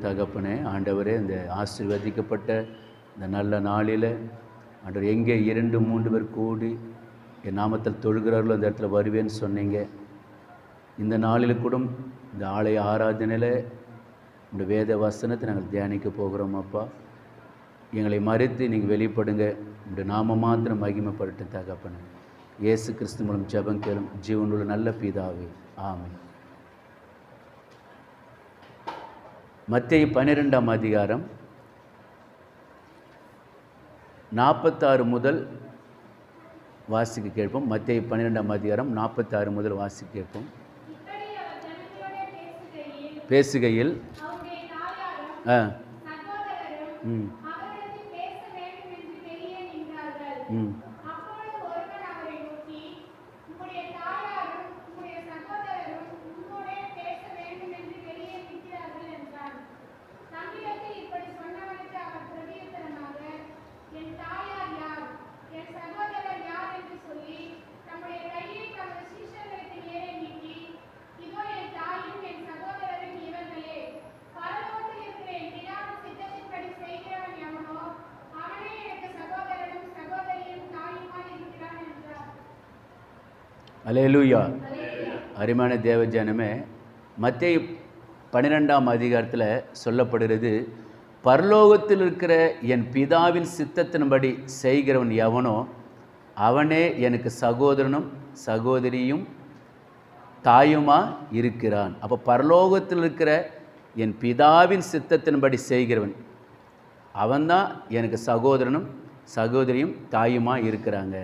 தகப்பனே, ஆண்டவரே, இந்த ஆசீர்வதிக்கப்பட்ட இந்த நல்ல நாளில் ஆண்டவர் எங்கே 2-3 பேர் கூடி என் நாமத்தில் தொழுகிறார்களோ அந்த இடத்துல வருவேன்னு சொன்னீங்க. இந்த நாளில் கூட இந்த ஆலய ஆராதனையில் இந்த வேத வசனத்தை நாங்கள் தியானிக்க போகிறோம். அப்பா, எங்களை மறித்து நீங்கள் வெளிப்படுங்க. இந்த நாம மாத்திரம் மகிமைப்படட்டும் தகப்பனே. இயேசு கிறிஸ்து மூலம் ஜெபம் கேளும் ஜீவனுள்ள நல்ல பிதாவே, ஆமென். மத்தேயு 12ஆம் அதிகாரம் 46 முதல் வாசிக்க கேட்போம். மத்தேயு 12ஆம் அதிகாரம் 46 முதல் வாசிக்க கேட்போம். பேசுகையில் அல்லேலூயா. அருமையான தேவ ஜனமே, மத்தேயு 12ஆம் அதிகாரத்தில் சொல்லப்படுகிறது, பரலோகத்தில் இருக்கிற என் பிதாவின் சித்தத்தின்படி செய்கிறவன் எவனோ அவனே எனக்கு சகோதரனும் சகோதரியும் தாயுமா இருக்கிறான். அப்போ பரலோகத்தில் இருக்கிற என் பிதாவின் சித்தத்தின்படி செய்கிறவன் அவன்தான் எனக்கு சகோதரனும் சகோதரியும் தாயுமா இருக்கிறாங்க.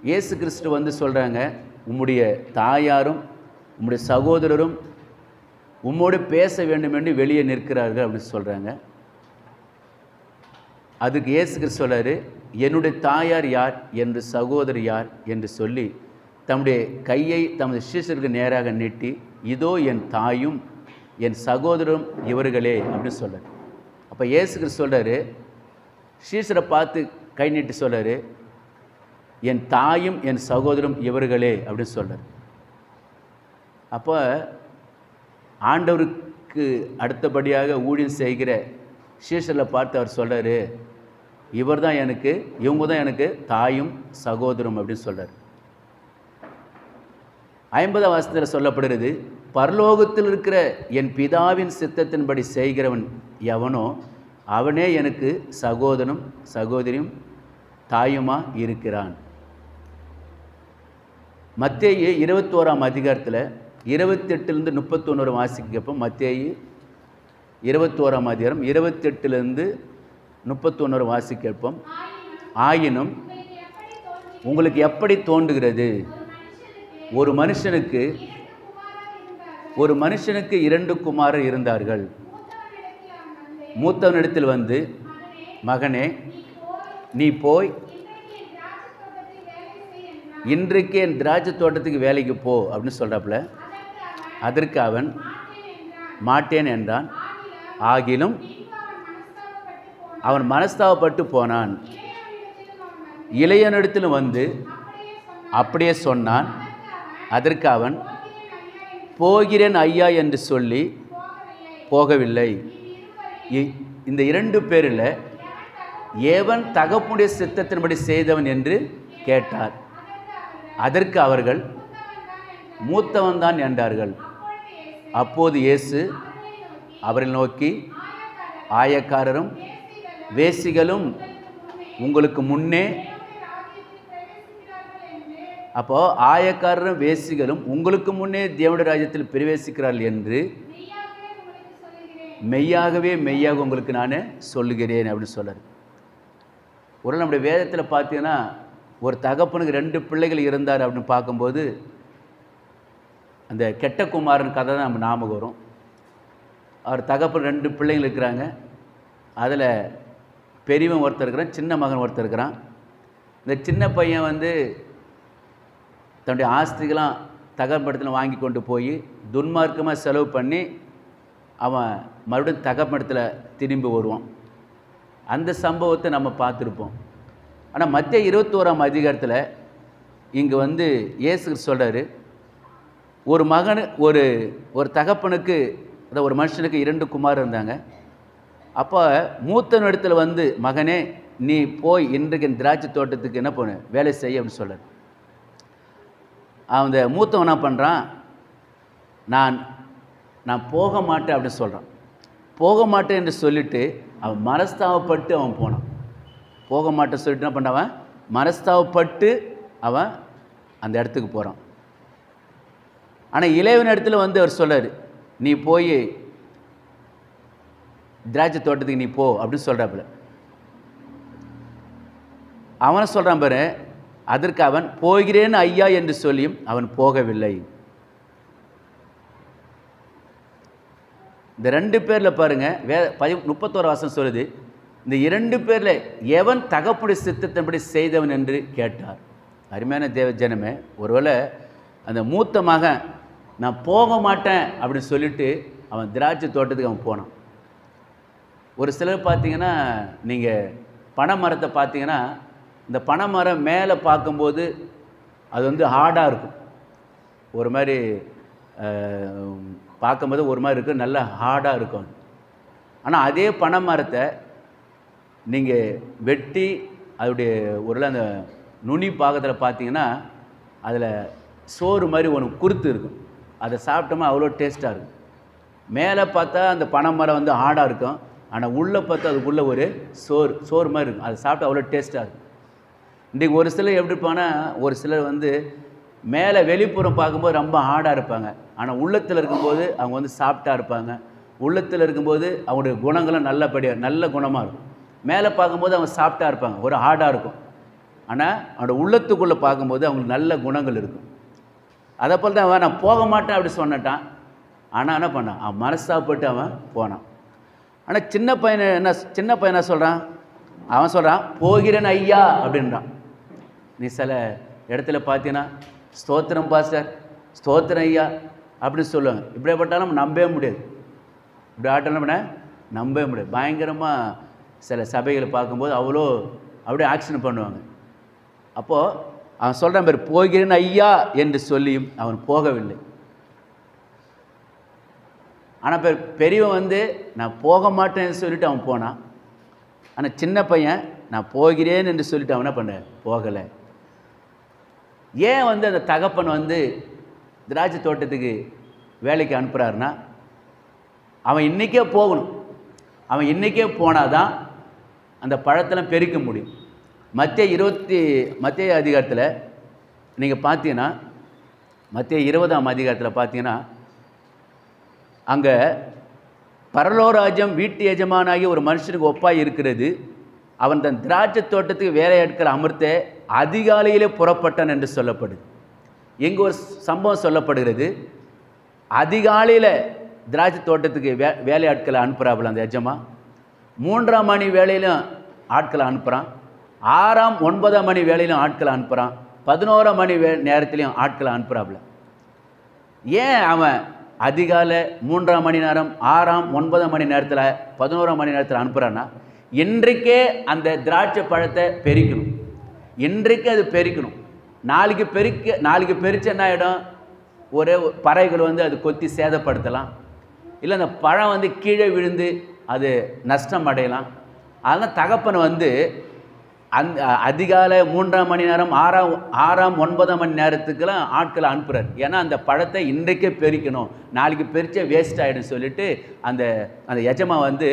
இயேசு கிறிஸ்து வந்து சொல்கிறாங்க, உம்முடைய தாயாரும் உம்முடைய சகோதரரும் உம்மோடு பேச வேண்டும் என்று வெளியே நிற்கிறார்கள் அப்படின்னு சொல்கிறாங்க. அதுக்கு இயேசு கிறிஸ்து சொல்கிறாரு, என்னுடைய தாயார் யார் என்று சகோதரர் யார் என்று சொல்லி தம்முடைய கையை தமது சீஷருக்கு நேராக நீட்டி, இதோ என் தாயும் என் சகோதரரும் இவர்களே அப்படின்னு சொல்கிறார். அப்போ இயேசு கிறிஸ்து சொல்கிறாரு, சீஷரை பார்த்து கை நீட்டி சொல்கிறாரு, என் தாயும் என் சகோதரரும் இவர்களே அப்படின்னு சொல்கிறார். அப்போ ஆண்டவருக்கு அடுத்தபடியாக ஊழியம் செய்கிற சீஷரை பார்த்து அவர் சொல்கிறார், இவர் தான் எனக்கு, இவங்க தான் எனக்கு தாயும் சகோதரம் அப்படின்னு சொல்கிறார். 50ஆம் வசனத்தில் சொல்லப்படுகிறது, பரலோகத்தில் இருக்கிற என் பிதாவின் சித்தத்தின்படி செய்கிறவன் எவனோ அவனே எனக்கு சகோதரனும் சகோதரியும் தாயுமா இருக்கிறான். மத்தேயு 21ஆம் அதிகாரத்தில் 28லேருந்து 31 வாசிக்க கேட்போம். மத்தேயு 21ஆம் அதிகாரம் 28லேருந்து 31 வாசிக்க கேட்போம். ஆயினும் உங்களுக்கு எப்படி தோன்றுகிறது, ஒரு மனுஷனுக்கு 2 குமாரர் இருந்தார்கள். மூத்தவனிடத்தில் வந்து, மகனே நீ போய் இன்றைக்கு என் திராட்சை தோட்டத்துக்கு வேலைக்கு போ அப்படின்னு சொல்கிறாப்புல. அதற்கு அவன் மாட்டேன் என்றான். ஆகிலும் அவன் மனஸ்தாபப்பட்டு போனான். இளையனிடத்திலும் வந்து அப்படியே சொன்னான். அதற்கு அவன் போகிறேன் ஐயா என்று சொல்லி போகவில்லை. இந்த 2 பேரில் எவன் தகப்புடைய சித்தத்தின்படி செய்தவன் என்று கேட்டார். அதற்கு அவர்கள் மூத்தவன் தான் என்றார்கள். அப்போது இயேசு அவரை நோக்கி, ஆயக்காரரும் வேசிகளும் உங்களுக்கு முன்னே, அப்போ ஆயக்காரரும் வேசிகளும் உங்களுக்கு முன்னே தேவனுடைய ராஜ்யத்தில் பிரவேசிக்கிறார்கள் என்று மெய்யாகவே மெய்யாக உங்களுக்கு நான் சொல்லுகிறேன் அப்படின்னு சொல்கிறார். ஒரு நம்முடைய வேதத்தில் பார்த்தீங்கன்னா, ஒரு தகப்பனுக்கு 2 பிள்ளைகள் இருந்தார் அப்படின்னு பார்க்கும்போது அந்த கெட்ட குமாரன் கதை தான் நம்ம ஞாபகம் வரும். அவர் தகப்பன் 2 பிள்ளைகள் இருக்கிறாங்க. அதில் பெரியவன் ஒருத்தர் இருக்கிறான், சின்ன மகன் ஒருத்தர் இருக்கிறான். இந்த சின்ன பையன் வந்து தன்னுடைய ஆஸ்திகளாம் தகப்படத்தில் வாங்கி கொண்டு போய் துன்மார்க்கமாக செலவு பண்ணி அவன் மறுபடியும் தகப்படத்தில் திரும்பி வருவான். அந்த சம்பவத்தை நம்ம பார்த்துருப்போம். ஆனால் மத்தேயு 21ஆம் அதிகாரத்தில் இங்கே வந்து இயேசு சொல்கிறாரு, ஒரு மகனு ஒரு தகப்பனுக்கு அதான் ஒரு மனுஷனுக்கு 2 குமாரர் இருந்தாங்க. அப்போ மூத்தன் இடத்துல வந்து, மகனே நீ போய் இன்றைக்கு என் திராட்சை தோட்டத்துக்கு என்ன பண்ணு, வேலை செய்ய அப்படின்னு சொல்கிறார். அந்த மூத்தவன் என்ன பண்ணுறான், நான் நான் போக மாட்டேன் அப்படின்னு சொல்கிறான். போக மாட்டேன் என்று சொல்லிவிட்டு அவன் மனஸ்தாபப்பட்டு அவன் போனான். போக மாட்டேன்னு சொல்லிட்டு என்ன பண்ணவன், மனஸ்தாபப்பட்டு அவன் அந்த இடத்துக்கு போகிறான். ஆனால் இளையவன் இடத்துல வந்து அவர் சொல்கிறார், நீ போய் திராட்சை தோட்டத்துக்கு நீ போ அப்படின்னு சொல்கிறாப்புல. அவனை சொல்கிறான் பாரு, அதற்கு அவன் போகிறேன் ஐயா என்று சொல்லியும் அவன் போகவில்லை. இந்த 2 பேரில் பாருங்கள், 31 வசனம் சொல்லுது, இந்த 2 பேரில் எவன் தகப்புடைய சித்தத்தின்படி செய்தவன் என்று கேட்டார். அருமையான தேவ ஜனமே, ஒருவேளை அந்த மூத்த மகன் நான் போக மாட்டேன் அப்படின்னு சொல்லிட்டு அவன் திராட்சை தோட்டத்துக்கு அவன் போனான். ஒரு சிலர் பார்த்தீங்கன்னா, நீங்கள் பனை மரத்தை பார்த்தீங்கன்னா, இந்த பனை மரம் மேலே பார்க்கும்போது அது வந்து ஹார்டாக இருக்கும், ஒரு மாதிரி பார்க்கும்போது ஒரு மாதிரி இருக்கும், நல்ல ஹார்டாக இருக்கும். ஆனால் அதே பனை மரத்தை நீங்கள் வெட்டி அதோடைய ஒரு அந்த நுனி பாகத்தில் பார்த்தீங்கன்னா அதில் சோறு மாதிரி ஒன்று குருத்து இருக்கும், அதை சாப்பிட்டோமா அவ்வளோ டேஸ்ட்டாக இருக்கும். மேலே பார்த்தா அந்த பனை மரம் வந்து ஹார்டாக இருக்கும், ஆனால் உள்ளே பார்த்தா அதுக்குள்ளே ஒரு சோறு மாதிரி இருக்கும், அதை சாப்பிட்டா அவ்வளோ டேஸ்ட்டாக இருக்கும். இன்றைக்கி ஒரு சிலர் எப்படி இருப்பாங்கன்னா, ஒரு சிலர் வந்து மேலே வெளிப்புறம் பார்க்கும்போது ரொம்ப ஹார்டாக இருப்பாங்க, ஆனால் உள்ளத்தில் இருக்கும்போது அவங்க வந்து சாஃப்டாக இருப்பாங்க. உள்ளத்தில் இருக்கும்போது அவங்களுடைய குணங்களும் நல்ல குணமாக இருக்கும். மேலே பார்க்கும்போது அவங்க சாஃப்டாக இருப்பாங்க, ஒரு ஹார்டாக இருக்கும், ஆனால் அவனோட உள்ளத்துக்குள்ளே பார்க்கும்போது அவங்களுக்கு நல்ல குணங்கள் இருக்கும். அதை போல் தான் அவன் நான் போக மாட்டேன் அப்படி சொன்னட்டான். ஆனால் என்ன பண்ணான், அவன் மனசாப்பட்டு அவன் போனான். ஆனால் சின்ன பையன் என்ன சொல்கிறான், அவன் சொல்கிறான் போகிறேன் ஐயா அப்படின்றான். நீ சில இடத்துல பார்த்தீங்கன்னா ஸ்தோத்திரம் பாஸ்டர், ஸ்தோத்திரம் ஐயா அப்படின்னு சொல்லுவாங்க. இப்படிப்பட்டாலும் நம்ம நம்பவே முடியாது, இப்படி ஆட்டம் பண்ண நம்பவே முடியாது. பயங்கரமாக சில சபைகளை பார்க்கும்போது அப்படியே ஆக்ஷன் பண்ணுவாங்க. அப்போது அவன் சொல்கிறான் பேர் போகிறேன் ஐயா என்று சொல்லியும் அவன் போகவில்லை. ஆனால் பெரியவன் வந்து நான் போக மாட்டேன்னு சொல்லிட்டு அவன் போனான். ஆனால் சின்ன பையன் நான் போகிறேன் என்று சொல்லிட்டு அவன் என்ன பண்ண போகலை. ஏன் வந்து அந்த தகப்பன் வந்து திராட்சை தோட்டத்துக்கு வேலைக்கு அனுப்புகிறாருன்னா, அவன் இன்றைக்கே போகணும். அவன் இன்றைக்கே போனால் தான் அந்த பழத்தெல்லாம் பெருக்க முடியும். மத்திய அதிகாரத்தில் நீங்கள் பார்த்தீங்கன்னா, மத்திய 20ஆம் அதிகாரத்தில் பார்த்தீங்கன்னா, அங்கே பரலோராஜ்யம் வீட்டு எஜமானாகி ஒரு மனுஷனுக்கு ஒப்பாய் இருக்கிறது. அவன் தன் திராட்சை தோட்டத்துக்கு வேலையாட்கள் அமர்த்த அதிகாலையிலே புறப்பட்டான் என்று சொல்லப்படுது. எங்கே ஒரு சம்பவம் சொல்லப்படுகிறது, அதிகாலையில் திராட்சை தோட்டத்துக்கு வேலையாட்களை அனுப்புகிறாப்புல அந்த எஜமா. 3ஆம் மணி வேலையிலும் ஆட்களை அனுப்புகிறான், 6ஆம் 9ஆம் மணி வேலையிலும் ஆட்களை அனுப்புகிறான், 11ஆம் மணி நேரத்துலையும் ஆட்களை அனுப்புகிறாப்புல. ஏன் அவன் அதிகாலை 3ஆம் மணி நேரம், 6ஆம் 9ஆம் மணி நேரத்தில், 11ஆம் மணி நேரத்தில் அனுப்புகிறான்னா, இன்றைக்கே அந்த திராட்சை பழத்தை பெருக்கணும், இன்றைக்கு அது பெருக்கணும். நாளைக்கு பெருச்சு என்ன ஆகிடும், ஒரே பறவைகள் வந்து அது கொத்தி சேதப்படுத்தலாம், இல்லை அந்த பழம் வந்து கீழே விழுந்து அது நஷ்டம் அடையலாம். அதனால் தகப்பனை வந்து அந்த அதிகாலை 3ஆம் மணி நேரம், 6ஆம் 9ஆம் மணி நேரத்துக்கெல்லாம் ஆட்களை அனுப்புகிறார். ஏன்னா அந்த பழத்தை இன்றைக்கே பெருக்கணும், நாளைக்கு பெருச்சே வேஸ்ட் ஆகிடும் சொல்லிட்டு அந்த எஜமா வந்து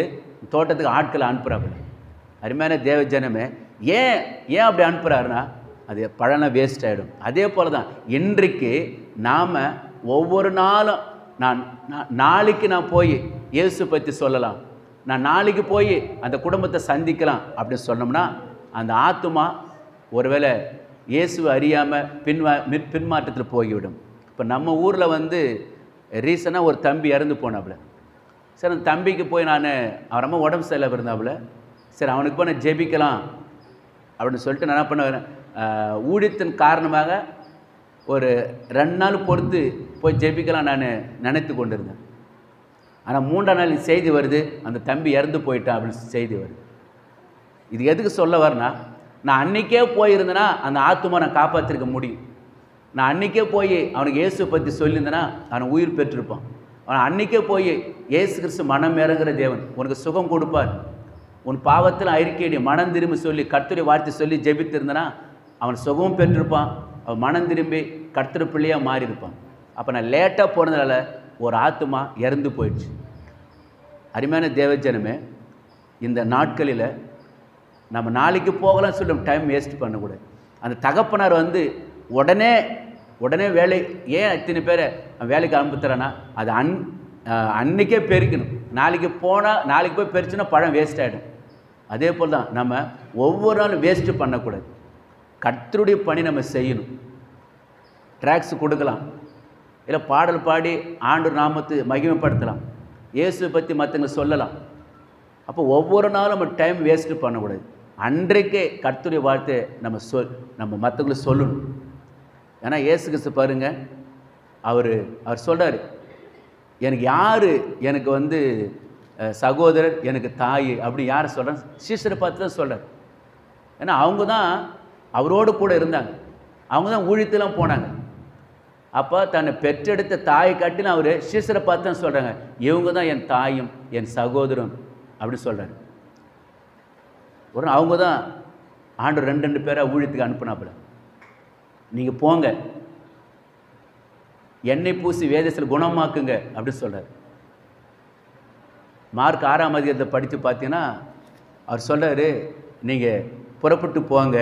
தோட்டத்துக்கு ஆட்களை அனுப்புகிறாப்புல. அருமையான தேவ ஜனமே, ஏன் அப்படி அனுப்புகிறாருன்னா, அது பழம் வேஸ்ட் ஆகிடும். அதே போல் தான் இன்றைக்கு நாம் ஒவ்வொரு நாளும் நாளைக்கு நான் போய் இயேசு பற்றி சொல்லலாம், நான் நாளைக்கு போய் அந்த குடும்பத்தை சந்திக்கலாம் அப்படின்னு சொன்னோம்னா, அந்த ஆத்துமா ஒருவேளை இயேசுவை அறியாமல் பின்மாற்றத்தில் போய்விடும். இப்போ நம்ம ஊரில் வந்து ரீசனாக ஒரு தம்பி இறந்து போனாப்புல. சரி, அந்த தம்பிக்கு போய் அவன் ரொம்ப உடம்பு சரியில்லை இருந்தாப்புல. சரி, அவனுக்கு போய் நான் ஜெபிக்கலாம் அப்படின்னு சொல்லிட்டு நான் என்ன பண்ணுவேன், ஊழியத்தின் காரணமாக ஒரு 2 நாள் பொறுத்து போய் ஜெபிக்கலாம் நான் நினைத்து கொண்டிருந்தேன். ஆனால் 3ஆம் நாள் செய்தி வருது, அந்த தம்பி இறந்து போயிட்டான் அப்படின்னு செய்தி வருது. இது எதுக்கு சொல்ல வரேன்னா, நான் அன்றைக்கே போயிருந்தேன்னா அந்த ஆத்துமா நான் காப்பாற்றிருக்க முடியும். நான் அன்றைக்கே போய் அவனுக்கு இயேசு பற்றி சொல்லியிருந்தேன்னா அவன் உயிர் பெற்றிருப்பான். அவன் அன்றைக்கே போய் இயேசு கிறிஸ்து மனம் இறங்குற தேவன், உனக்கு சுகம் கொடுப்பார். உன் பாவத்தில் அறிக்கையிடி மனம் திரும்பி சொல்லி கர்த்தருடைய வார்த்தை சொல்லி ஜெபித்திருந்தனா அவன் சுகமும் பெற்றிருப்பான். அவன் மனம் திரும்பி கர்த்தர் பிள்ளையாக மாறியிருப்பான். அப்போ நான் லேட்டாக போனதுனால ஒரு ஆத்துமா இறந்து போயிடுச்சு. அருமையான தேவஜனமே, இந்த நாட்களில் நம்ம நாளைக்கு போகலாம்னு சொல்லி டைம் வேஸ்ட் பண்ணக்கூடாது. அந்த தகப்பனார் வந்து உடனே வேலை ஏன் இத்தனை பேரை வேலைக்கு அனுப்புத்துறான்னா அது அன்றைக்கே பெருக்கணும். நாளைக்கு போய் பெருச்சுன்னா பழம் வேஸ்ட் ஆகிடும். அதே போல் தான் நம்ம ஒவ்வொரு நாளும் வேஸ்ட்டு பண்ணக்கூடாது. கர்த்தருடைய பணி நம்ம செய்யணும். ட்ராக்ஸ் கொடுக்கலாம், இல்லை பாடல் பாடி ஆண்டவர் நாமத்தை மகிமைப்படுத்தலாம், இயேசுவை பற்றி மற்றவங்க சொல்லலாம். அப்போ ஒவ்வொரு நாளும் நம்ம டைம் வேஸ்ட்டு பண்ணக்கூடாது. அன்றைக்கே கர்த்தருடைய வார்த்தையை நம்ம மற்றவங்களுக்கு சொல்லணும். ஏன்னா இயேசு கிறிஸ்து பாருங்கள், அவர் சொல்கிறார், எனக்கு யார் எனக்கு வந்து சகோதரர் எனக்கு தாய் அப்படி யாரை சொல்கிறேன்? சீஷரை பார்த்து தான் சொல்கிறார். ஏன்னா அவங்க தான் அவரோடு கூட இருந்தாங்க, அவங்க தான் ஊழியத்தெல்லாம் போனாங்க. அப்போ தன்னை பெற்றெடுத்த தாயை காட்டிலும் அவர் சீஷரை பார்த்து தான் சொல்கிறாங்க, இவங்க தான் என் தாயும் என் சகோதரன் அப்படி சொல்கிறார். அவங்க தான் ஆண்டவர் 2 பேராக ஊழியத்துக்கு அனுப்புனாப்புல, நீங்கள் போங்க எண்ணெய் பூசி வேதத்தில் குணமாக்குங்க அப்படின்னு சொல்கிறார். மார்க் 6ஆம் அதிகாரத்தை படித்து பார்த்தீங்கன்னா அவர் சொல்கிறாரு, நீங்கள் புறப்பட்டு போங்க.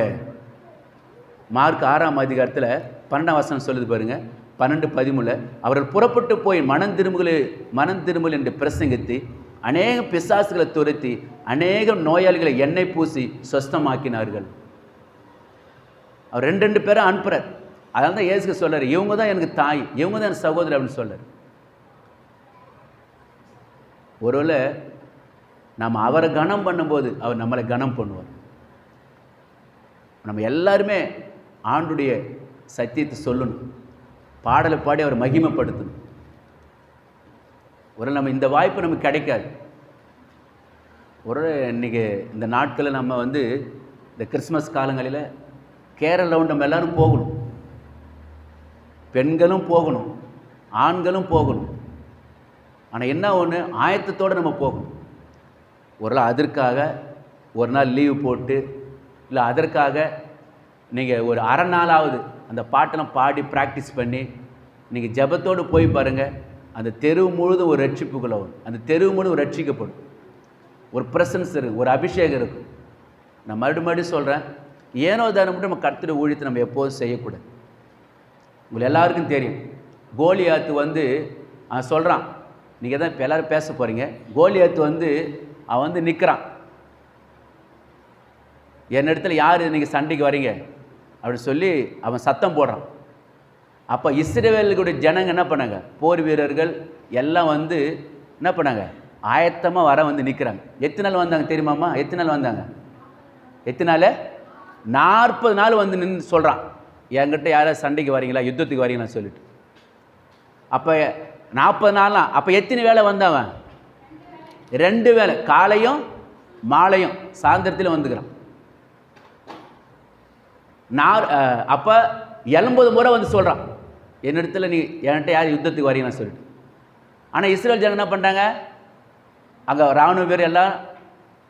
மார்க் 6ஆம் அதிகாரத்தில் 12ஆம் வசனம் சொல்லுது பாருங்கள், 12:13 அவர்கள் புறப்பட்டு போய் மனம் திரும்புகள் என்று பிரசங்கித்து அநேக பிசாசுகளை துரத்தி அநேக நோயாளிகளை எண்ணெய் பூசி சொஸ்தமாக்கினார்கள். அவர் 2 பேரை அனுப்புகிறார். அதனால தான் இயேசுக்கு சொல்கிறார், இவங்க தான் எனக்கு தாய், இவங்க தான் எனக்கு சகோதரர் அப்படின்னு சொல்கிறார். ஒருவேளை நம்ம அவரை கனம் பண்ணும்போது அவர் நம்மளை கனம் பண்ணுவார். நம்ம எல்லாருமே ஆண்டுடைய சத்தியத்தை சொல்லணும், பாடலை பாடி அவர் மகிமைப்படுத்தணும். ஒரு நம்ம இந்த வாய்ப்பு நமக்கு கிடைக்காது. ஒரு இன்றைக்கி இந்த நாட்களில் நம்ம வந்து இந்த கிறிஸ்மஸ் காலங்களில் கேரளாவும் நம்ம எல்லோரும் போகணும், பெண்களும் போகணும், ஆண்களும் போகணும். ஆனால் என்ன ஒன்று, ஆயத்தத்தோடு நம்ம போகணும். ஒரு நாள் அதற்காக ஒரு நாள் லீவு போட்டு, இல்லை அதற்காக நீங்கள் ஒரு அரை நாளாவது அந்த பாட்டெல்லாம் பாடி ப்ராக்டிஸ் பண்ணி நீங்கள் ஜெபத்தோடு போய் பாருங்கள், அந்த தெரு முழுதும் ஒரு ரட்சிப்புக்குள்ள வரும். அந்த தெரு முழுதும் ரட்சிக்கப்படும். ஒரு ப்ரெசன்ஸ் இருக்குது, ஒரு அபிஷேகம் இருக்கும். நான் மறுபடியும் சொல்கிறேன், ஏனோ தானே மட்டும் நம்ம கர்த்தருடைய ஊழியத்தை நம்ம எப்போதும் செய்யக்கூடாது. உங்களுக்கு எல்லாருக்கும் தெரியும், கோலியாத்து வந்து சொல்கிறான், நீங்கள் தான் இப்போ எல்லோரும் பேச போகிறீங்க. கோலியாத்து வந்து அவன் வந்து நிற்கிறான், என் இடத்துல யார் நீங்கள் சண்டைக்கு வரீங்க அப்படின்னு சொல்லி அவன் சத்தம் போடுறான். அப்போ இஸ்ரவேலுடைய ஜனங்க என்ன பண்ணாங்க, போர் வீரர்கள் எல்லாம் வந்து என்ன பண்ணாங்க, ஆயத்தமாக வர வந்து நிற்கிறாங்க. எத்தனை நாள் வந்தாங்க தெரியுமாம்மா? எத்தனை நாள் வந்தாங்க? எத்தனை நாள்? 40 நாள் வந்து நின்று சொல்கிறான், என்கிட்ட யாராவது சண்டைக்கு வரீங்களா, யுத்தத்துக்கு வரீங்களான்னு சொல்லிட்டு. அப்போ 40 நாள்லாம் அப்போ எத்தனை வேலை வந்தவன்? 2 வேலை, காலையும் மாலையும் சாயந்தரத்திலும் வந்துக்கிறான். அப்போ 80 முறை வந்து சொல்கிறான், என்னிடத்துல என்கிட்ட யார் யுத்தத்துக்கு வரீங்கன்னு சொல்லிட்டு. ஆனால் இஸ்ரேல் ஜனம் என்ன பண்ணுறாங்க, அங்கே இராணுவ பேர் எல்லாம்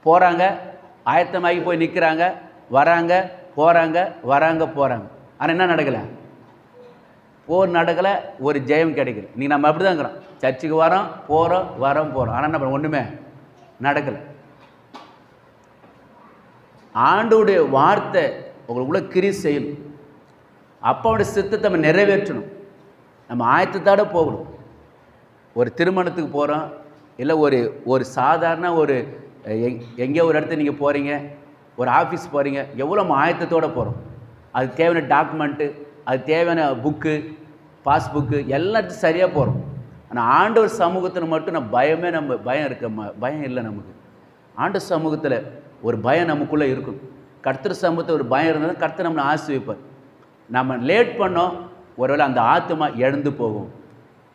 போகிறாங்க, ஆயத்தமாகி போய் நிற்கிறாங்க, வராங்க போகிறாங்க, வராங்க போகிறாங்க. ஆனால் என்ன நடக்கலை? போர் நடக்கலை, ஒரு ஜெயம் கிடைக்கல. நீங்கள் நம்ம அப்படி தான் இருக்கிறோம், சர்ச்சுக்கு வரோம் போகிறோம் போகிறோம், ஆனால் என்ன பண்ண ஒன்றுமே நடக்கலை. ஆண்டோடைய வார்த்தை உங்களுக்குள்ள கிரி செய்யணும். அப்பாவுடைய சித்தத்தை நம்ம நிறைவேற்றணும். நம்ம ஆயத்தத்தோடு போகணும். ஒரு திருமணத்துக்கு போகிறோம், இல்லை ஒரு சாதாரண எங்கேயோ ஒரு இடத்துல நீங்கள் போகிறீங்க, ஒரு ஆஃபீஸ் போகிறீங்க, எவ்வளோ நம்ம ஆயத்தத்தோடு போகிறோம். அதுக்கு தேவையான டாக்குமெண்ட்டு, அதுக்கு தேவையான புக்கு, பாஸ்புக்கு எல்லாத்தையும் சரியாக போகிறோம். ஆனால் ஆண்டவர் சமூகத்தில் மட்டும் நம்ம பயம் இல்லை. நமக்கு ஆண்டவர் சமூகத்தில் ஒரு பயம் நமக்குள்ளே இருக்கும். கர்த்தர் சமூகத்தில் ஒரு பயம் இருந்தால் கர்த்தர் நம்மளை ஆசீர்வதிப்பார். நம்ம லேட் பண்ணோம், ஒருவேளை அந்த ஆத்துமா இறந்து போகும்.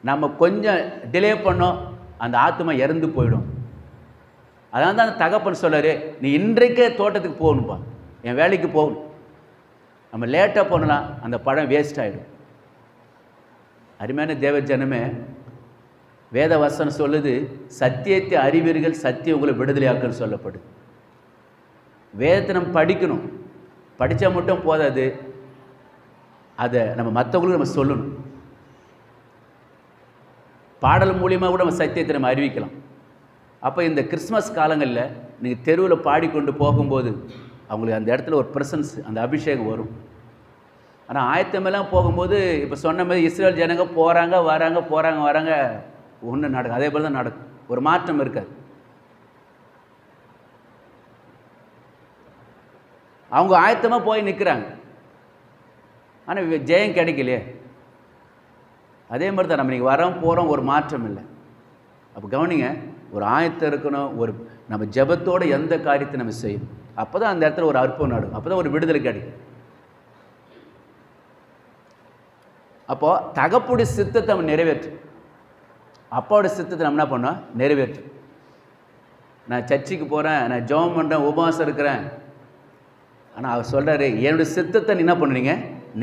நம்ம கொஞ்சம் டிலே பண்ணோம், அந்த ஆத்துமா இறந்து போயிடும். அதனால தான் அந்த தகப்பன் சொல்கிறாரு, நீ இன்றைக்கே தோட்டத்துக்கு போகணும்ப்பா, என் வேலைக்கு போகணும். நம்ம லேட்டாக போனலாம், அந்த படம் வேஸ்ட் ஆகிடும். அருமையான தேவ ஜனமே, வேத வசனம் சொல்லுது, சத்தியத்தை அறிவீர்கள், சத்தியம் உங்களை விடுதலையாக்குன்னு சொல்லப்படுது. வேதத்தை நம்ம படிக்கணும். படித்தா மட்டும் போதாது, அதை நம்ம மற்றவங்களுக்கு நம்ம சொல்லணும். பாடல் மூலியமாக கூட நம்ம சத்தியத்தை நம்ம அறிவிக்கலாம். அப்போ இந்த கிறிஸ்மஸ் காலங்களில் நீங்கள் தெருவில் பாடிக்கொண்டு போகும்போது அவங்களுக்கு அந்த இடத்துல ஒரு ப்ரெசன்ஸ், அந்த அபிஷேகம் வரும். ஆனால் ஆயத்தமெல்லாம் போகும்போது இப்போ சொன்ன மாதிரி இஸ்ரேல் ஜனங்க போகிறாங்க வராங்க ஒன்று நடக்கும். அதே போல் தான் நடக்கும். ஒரு மாற்றம் இருக்காது. அவங்க ஆயத்தமாக போய் நிற்கிறாங்க, ஆனால் ஜெயம் கிடைக்கலையே. அதே மாதிரி தான் நம்ம நீங்கள் வரோம் போகிறோம், ஒரு மாற்றம் இல்லை. அப்போ கவனிங்க, ஒரு ஆயத்தம் இருக்கணும். ஒரு நம்ம ஜெபத்தோடு எந்த காரியத்தை நம்ம செய்யணும். அப்போ தான் அந்த இடத்துல ஒரு அற்புதம் நடக்கும். அப்போ தான் ஒரு விடுதலை கிடைக்கும். அப்போது தகப்புடைய சித்தத்தை நம்ம நிறைவேற்றும். அப்பாவோட சித்தத்தை நம்ம என்ன பண்ணோம்? நிறைவேற்றும். நான் சர்ச்சுக்கு போகிறேன், நான் ஜெபம் பண்ணுறேன், உபவாசம் இருக்கிறேன், ஆனால் அவர் சொல்கிறாரு, என்னுடைய சித்தத்தை நீ என்ன பண்ணுறீங்க?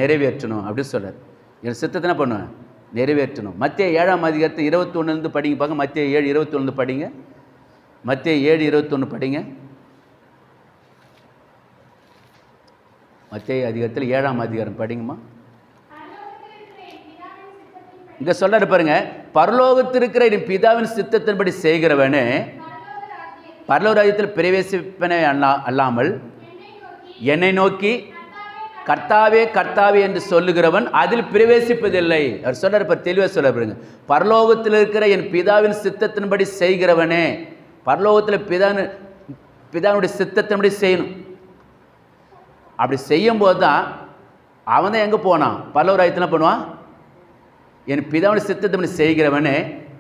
நிறைவேற்றணும் அப்படின்னு சொல்கிறார். என்னோடய சித்தத்தை என்ன பண்ணுவேன்? நிறைவேற்றணும். மத்தேயு 7ஆம் அதிகாரத்தை 21 படிங்க பார்க்க. மத்தேயு 7:21 படிங்க. மத்தேயு 7:21 படிங்க. மத்தேயு அதிகாரத்தில் 7ஆம் அதிகாரம் படிங்கம்மா. இங்கே சொல்கிறாரு பாருங்க, பரலோகத்தில் இருக்கிற என் பிதாவின் சித்தத்தின்படி செய்கிறவனே பரலோக ராஜ்யத்தில் பிரவேசிப்பனே அல்லாமல் என்னை நோக்கி கர்த்தாவே கர்த்தாவே என்று சொல்லுகிறவன் அதில் பிரவேசிப்பதில்லை. அவர் சொல்றாரு, இப்போ தெளிவாக சொல்ல பாருங்க, பரலோகத்தில் இருக்கிற என் பிதாவின் சித்தத்தின்படி செய்கிறவனே. பரலோகத்தில் பிதாவினுடைய சித்தத்தின்படி செய்யணும். அப்படி செய்யும்போது தான் அவன் தான் எங்கே போனான்? பரலோக ராஜ்யத்தில் பண்ணுவான். என் பிதாவுடைய சித்தத்தின்படி செய்கிறவனே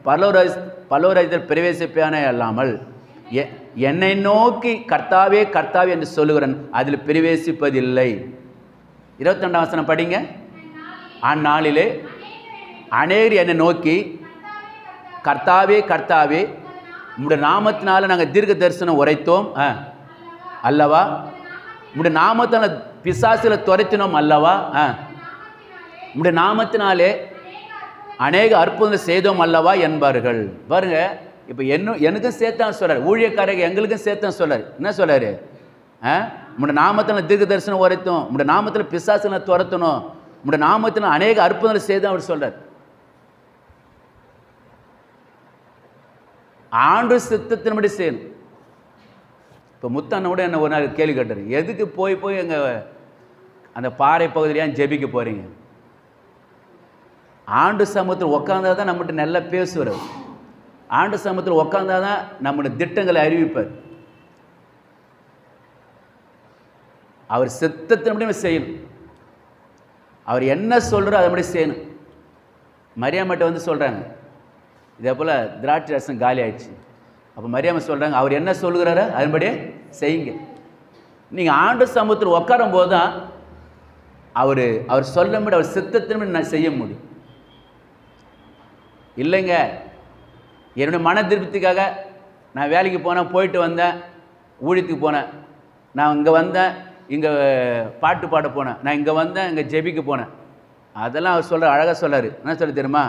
பரலோக ராஜ்யத்தில் பிரவேசிப்பானே அல்லாமல் என்னை நோக்கி கர்த்தாவே கர்த்தாவே என்று சொல்லுகிறவன் அதில் பிரவேசிப்பதில்லை. 22ஆம் வசனம் படிங்க. அந்நாளிலே அநேகர் என்னை நோக்கி கர்த்தாவே கர்த்தாவே உம்முடைய நாமத்தினால நாங்கள் தீர்க்க தரிசனம் உரைத்தோம் அல்லவா, உம்முடைய நாமத்தினால பிசாசுகளை துரைத்தினோம் அல்லவா, உம்முடைய நாமத்தினாலே அநேக அற்புதங்கள் செய்தோம் அல்லவா என்பார்கள். பாருங்க, இப்போ எனக்கும் சேர்த்தான் சொல்கிறார், ஊழியக்காரங்க எங்களுக்கும் சேர்த்தான் சொல்கிறார். என்ன சொல்கிறாரு? உம்முடைய நாமத்தில் தீர்க்க தரிசனம் உரைத்தோம், உம்முடைய நாமத்தில் பிசாசுகளை துரத்தணும், உம்முடைய நாமத்தில் அநேக அற்புதங்கள் செய்தோம் அவர் சொல்கிறார். ஆண்டு சித்தத்தின்படி செய்யணும். இப்போ முத்தண்ண கூட என்ன ஒரு நாள் கேள்வி கேட்டார், எதுக்கு போய் எங்கள் அந்த பாறை பகுதியிலேயே ஜெபிக்க போகிறீங்க? ஆண்டு சமூகத்தில் உட்காந்தா தான் நம்மகிட்ட நல்லா பேசுவார். ஆண்டு சமூகத்தில் உட்காந்தா தான் நம்முடைய திட்டங்களை அறிவிப்பார். அவர் சித்தத்தின்படி செய்யணும். அவர் என்ன சொல்கிறாரோ அதை மாதிரி செய்யணும். மரியாமட்ட வந்து சொல்கிறாங்க, இதே போல் திராட்சை ரசம் காலி ஆயிடுச்சு. அப்போ மரியாதை சொல்கிறாங்க, அவர் என்ன சொல்கிறாரோ அதன்படியே செய்யுங்க. நீங்கள் ஆண்டு சமூகத்தில் உட்காரும் போது தான் அவர் சொல்ல முடியும், அவர் சித்தத்தின்படி நான் செய்ய முடியும். இல்லைங்க, என்னுடைய மன திருப்திக்காக நான் வேலைக்கு போனேன், போயிட்டு வந்தேன், ஊழியத்துக்கு போனேன், நான் இங்கே வந்தேன், இங்கே பாட்டு பாட போனேன், நான் இங்கே வந்தேன், இங்கே ஜெபிக்க போனேன், அதெல்லாம் அவர் சொல்கிறார். அழகாக சொல்கிறார். என்ன சொல்ல தெரியுமா?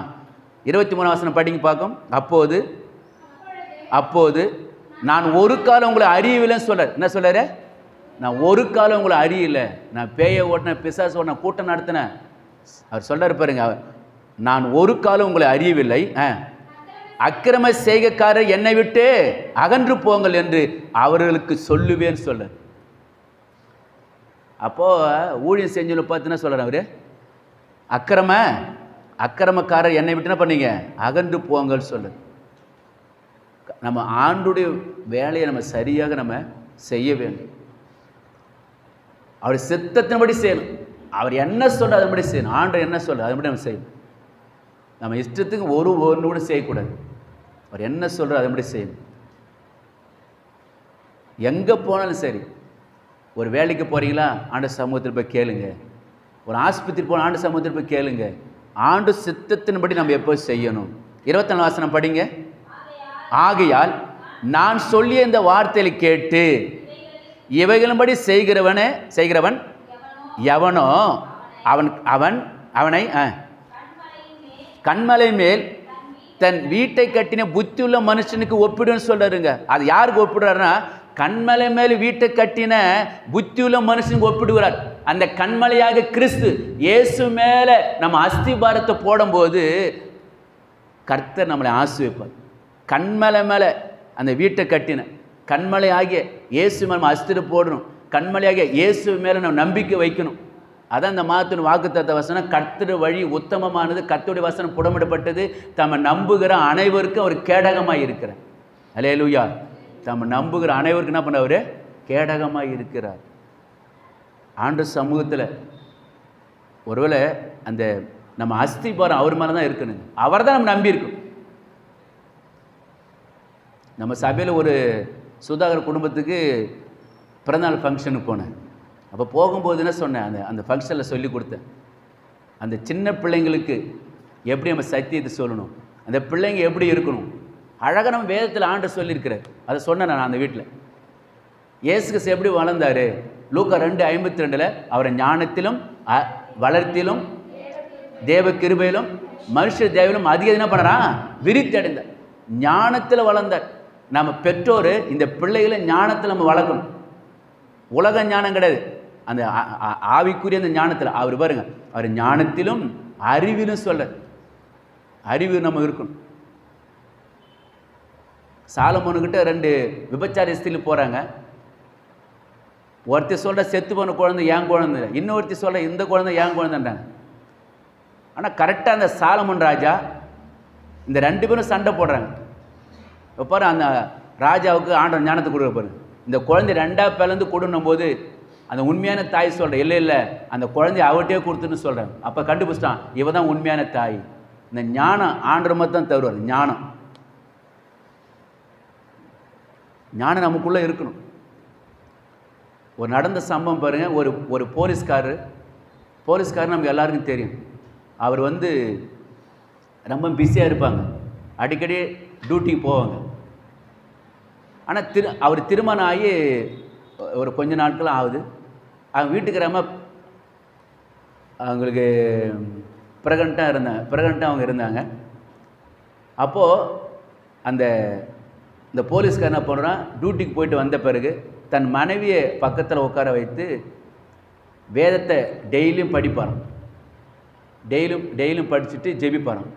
23ஆம் வசனம் படிங்க பார்க்கும். அப்போது நான் ஒரு காலம் உங்களை அறியவில்லைன்னு சொல்கிறார். என்ன சொல்கிறாரு? நான் ஒரு காலம் உங்களை அறியலை, நான் பேயை ஓட்டினேன், பிசாசு ஓட்டினேன், கூட்டம் நடத்தினேன். அவர் சொல்கிறார் பாருங்க, நான் ஒரு காலம் உங்களை அறியவில்லை, அக்கிரம செய்கைக்காரர் என்னை விட்டு அகன்று போங்கள் என்று அவர்களுக்கு சொல்லுவேன்னு சொல்ல. அப்போது ஊழியம் செஞ்சு பார்த்துன்னா சொல்கிறேன், அவர் அக்கிரமக்காரர் என்னை விட்டு என்ன பண்ணீங்க? அகன்று போங்கள் சொல்ல. நம்ம ஆண்டுடைய வேலையை நம்ம சரியாக நம்ம செய்ய வேண்டும். அவர் சித்தத்தின்படி செய்யணும். அவர் என்ன சொல்ற அதன்படி செய்யணும். ஆண்டு என்ன சொல்ற அதன்படி நம்ம செய்யணும். நம்ம இஷ்டத்துக்கு ஒன்று கூட செய்யக்கூடாது. அவர் என்ன சொல்ற அதன்படி செய்யணும். எங்கே போனாலும் சரி, ஒரு வேலைக்கு போகிறீங்களா, ஆண்டு சமூகத்தில் போய் கேளுங்க. ஒரு ஆஸ்பத்திரி போன ஆண்டு சமூகத்தில் போய் கேளுங்க. ஆண்டு சித்தத்தின்படி நம்ம எப்போ செய்யணும். 24 வசனம் படிங்க. ஆகையால் நான் சொல்லிய இந்த வார்த்தையை கேட்டு இவைகளின்படி செய்கிறவன் எவனோ அவனை கண்மலை மேல் தன் வீட்டை கட்டின புத்தி உள்ள மனுஷனுக்கு ஒப்பிடுன்னு சொல்றாருங்க. அது யாருக்கு ஒப்பிடுறாருன்னா, கண்மலை மேல் வீட்டை கட்டின புத்தி உள்ள மனுஷனுக்கு ஒப்பிடுகிறார். அந்த கண்மலையாக கிறிஸ்து இயேசு மேல நம்ம அஸ்திபாரத்தை போடும்போது கர்த்தர் நம்மளை ஆசீர்வதிப்பார். கண்மலை மேல அந்த வீட்டை கட்டின கண்மலை ஆகிய இயேசு மேல நம்ம அஸ்திர போடணும். கண்மலையாகிய இயேசு மேல நம்ம நம்பிக்கை வைக்கணும். அதான் இந்த மாதத்தின் வாக்குத்தத்த வசனம், கர்த்தர் வழி உத்தமமானது, கர்த்தருடைய வசனம் புடமிடப்பட்டது, தம்மை நம்புகிற அனைவருக்கும் அவர் கேடகமாக இருக்கிறார். அல்லேலூயா. தம்மை நம்புகிற அனைவருக்கும் என்ன பண்ண, அவர் கேடகமாக இருக்கிறார். ஆண்டவர் சமூகத்தில் ஒருவேளை அந்த நம்ம அஸ்திபாரம் அவர் மேலே தான் இருக்கணுங்க. அவர் தான் நம்ம நம்பி இருக்கணும். நம்ம சபையில் ஒரு சுதாகர் குடும்பத்துக்கு பிறந்தநாள் ஃபங்க்ஷனுக்கு போனேன். அப்போ போகும்போது என்ன சொன்னேன், அந்த ஃபங்க்ஷனில் சொல்லி கொடுத்தேன், அந்த சின்ன பிள்ளைங்களுக்கு எப்படி நம்ம சத்தியத்தை சொல்லணும், அந்த பிள்ளைங்க எப்படி இருக்கணும், அழகாக நம்ம வேதத்தில் ஆண்டு சொல்லியிருக்கிறார். அதை சொன்னேன் நான் அந்த வீட்டில். இயேசு கிறிஸ்து எப்படி வளர்ந்தார், லூக்கா 2:52 அவரை ஞானத்திலும் வளர்த்திலும் தேவ கிருபையிலும் மனுஷ தேவையிலும் அதிக என்ன பண்ணுறான், விருத்தி அடைந்தார். ஞானத்தில் வளர்ந்தார். நம்ம பெற்றோர் இந்த பிள்ளைகளை ஞானத்தில் நம்ம வளர்க்கணும். உலக ஞானம் கிடையாது, அந்த ஆவிக்குரிய அந்த ஞானத்தில். அவர் பாருங்க, அவர் ஞானத்திலும் அறிவிலும் சொல்ல, அறிவு நம்ம இருக்கணும். சாலமோனுக்கிட்ட 2 விபச்சார ஸ்திரீ போகிறாங்க. ஒருத்தர் சொல்கிற செத்து போன குழந்தை ஏன் குழந்தை, இன்னொருத்தி சொல்கிற இந்த குழந்தை ஏன் குழந்தைன்றாங்க. ஆனால் கரெக்டாக அந்த சாலமோன் ராஜா இந்த 2 பேரும் சண்டை போடுறாங்க. இப்போ பாரு, அந்த ராஜாவுக்கு ஆண்டவர் ஞானத்தை கொடுக்க பாரு, இந்த குழந்தை 2ஆக பிளந்து கொடுன்னும் போது அந்த உண்மையான தாய் சொல்கிறேன், இல்லை அந்த குழந்தைய அவட்டே கொடுத்துன்னு சொல்கிறேன். அப்போ கண்டுபிடிச்சிட்டான், இவ தான் உண்மையான தாய். இந்த ஞானம் ஆண்டவர் மட்டும் தான் தருவார். ஞானம் நமக்குள்ளே இருக்கணும். ஒரு நடந்த சம்பவம் பாருங்கள். ஒரு போலீஸ்காரர் நமக்கு எல்லாருக்கும் தெரியும். அவர் ரொம்ப பிஸியாக இருப்பாங்க, அடிக்கடி டியூட்டிக்கு போவாங்க. ஆனால் அவர் திருமணம் ஆகி ஒரு கொஞ்ச நாட்கள் ஆகுது. அவங்க வீட்டுக்கு ரொம்ப அவங்களுக்கு ப்ரெக்னெண்ட்டாக அவங்க இருந்தாங்க. அப்போது இந்த போலீஸ்காரன் என்ன பண்ணுறான், டியூட்டிக்கு போயிட்டு வந்த பிறகு தன் மனைவியை பக்கத்தில் உட்கார வைத்து வேதத்தை டெய்லியும் படிப்பாராம். டெய்லியும் படிச்சுட்டு ஜெபிப்பாராம்.